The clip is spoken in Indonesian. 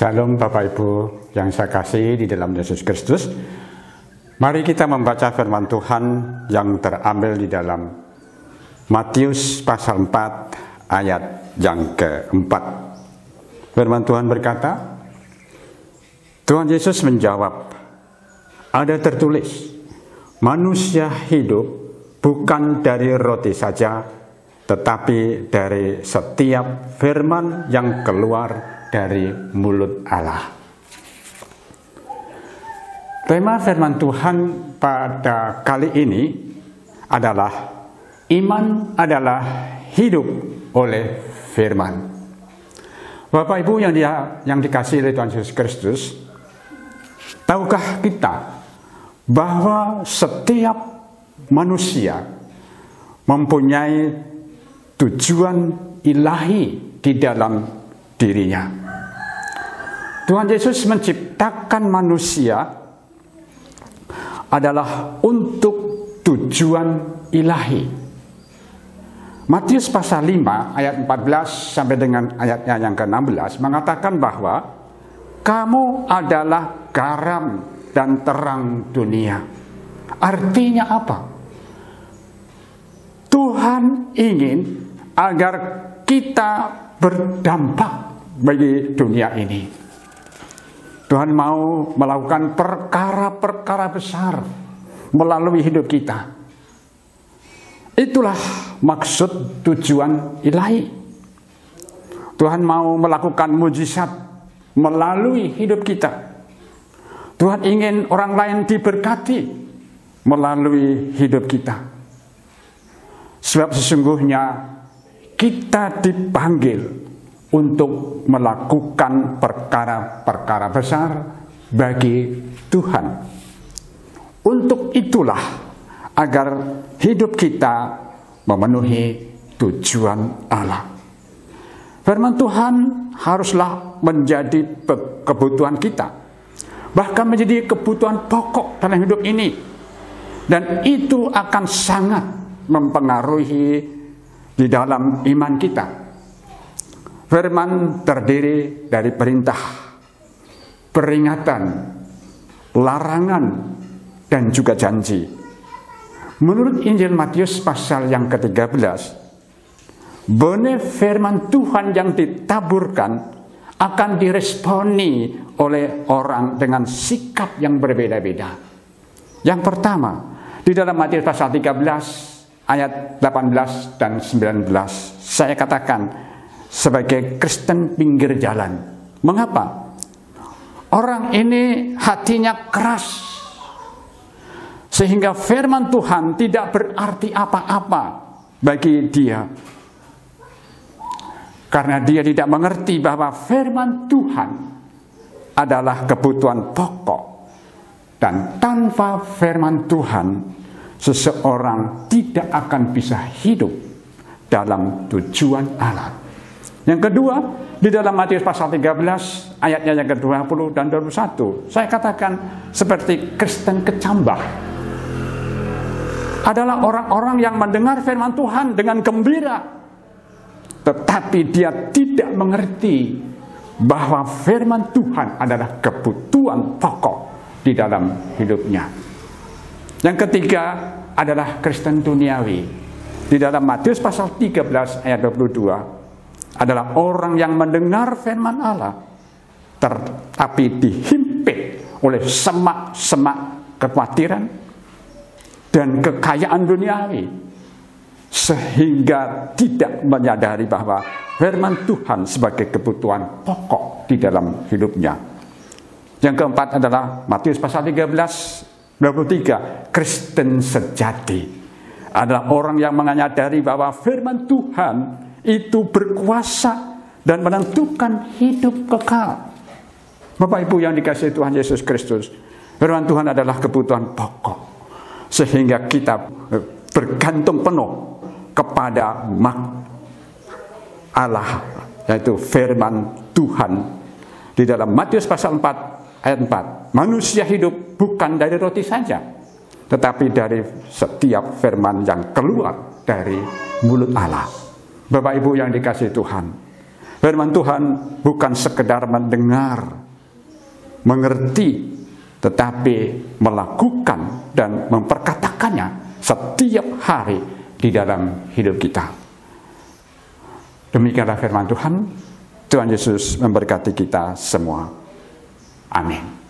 Shalom Bapak Ibu yang saya kasih di dalam Yesus Kristus. Mari kita membaca firman Tuhan yang terambil di dalam Matius pasal 4 ayat yang keempat. Firman Tuhan berkata, Tuhan Yesus menjawab, ada tertulis, manusia hidup bukan dari roti saja, tetapi dari setiap firman yang keluar dari mulut Allah. Tema firman Tuhan pada kali ini adalah iman adalah hidup oleh firman. Bapak Ibu yang dikasihi oleh Tuhan Yesus Kristus, tahukah kita bahwa setiap manusia mempunyai tujuan ilahi di dalam dirinya? Tuhan Yesus menciptakan manusia adalah untuk tujuan ilahi. Matius pasal 5 ayat 14 sampai dengan ayatnya yang ke-16 mengatakan bahwa kamu adalah garam dan terang dunia. Artinya apa? Tuhan ingin agar kita berdampak bagi dunia ini. Tuhan mau melakukan perkara-perkara besar melalui hidup kita. Itulah maksud tujuan ilahi. Tuhan mau melakukan mujizat melalui hidup kita. Tuhan ingin orang lain diberkati melalui hidup kita. Sebab sesungguhnya kita dipanggil untuk melakukan perkara-perkara besar bagi Tuhan. Untuk itulah agar hidup kita memenuhi tujuan Allah. Firman Tuhan haruslah menjadi kebutuhan kita, bahkan menjadi kebutuhan pokok dalam hidup ini. Dan itu akan sangat mempengaruhi di dalam iman kita. Firman terdiri dari perintah, peringatan, larangan, dan juga janji. Menurut Injil Matius pasal yang ke-13, benih firman Tuhan yang ditaburkan akan diresponi oleh orang dengan sikap yang berbeda-beda. Yang pertama, di dalam Matius pasal 13 ayat 18 dan 19, saya katakan sebagai Kristen pinggir jalan. Mengapa? Orang ini hatinya keras, sehingga firman Tuhan tidak berarti apa-apa bagi dia. Karena dia tidak mengerti bahwa firman Tuhan adalah kebutuhan pokok. Dan tanpa firman Tuhan, seseorang tidak akan bisa hidup dalam tujuan Allah. Yang kedua, di dalam Matius pasal 13 ayatnya yang ke-20 dan 21, saya katakan seperti Kristen kecambah. Adalah orang-orang yang mendengar firman Tuhan dengan gembira, tetapi dia tidak mengerti bahwa firman Tuhan adalah kebutuhan pokok di dalam hidupnya. Yang ketiga adalah Kristen duniawi. Di dalam Matius pasal 13 ayat 22, adalah orang yang mendengar firman Allah, tetapi dihimpit oleh semak-semak kekhawatiran dan kekayaan duniawi, sehingga tidak menyadari bahwa firman Tuhan sebagai kebutuhan pokok di dalam hidupnya. Yang keempat adalah Matius pasal 13:23, Kristen sejati adalah orang yang menyadari bahwa firman Tuhan itu berkuasa dan menentukan hidup kekal. Bapak Ibu yang dikasihi Tuhan Yesus Kristus, firman Tuhan adalah kebutuhan pokok, sehingga kita bergantung penuh kepada Allah, yaitu firman Tuhan. Di dalam Matius pasal 4 ayat 4, manusia hidup bukan dari roti saja, tetapi dari setiap firman yang keluar dari mulut Allah. Bapak Ibu yang dikasihi Tuhan, Firman Tuhan bukan sekedar mendengar, mengerti, tetapi melakukan dan memperkatakannya setiap hari di dalam hidup kita. Demikianlah firman Tuhan. Tuhan Yesus memberkati kita semua. Amin.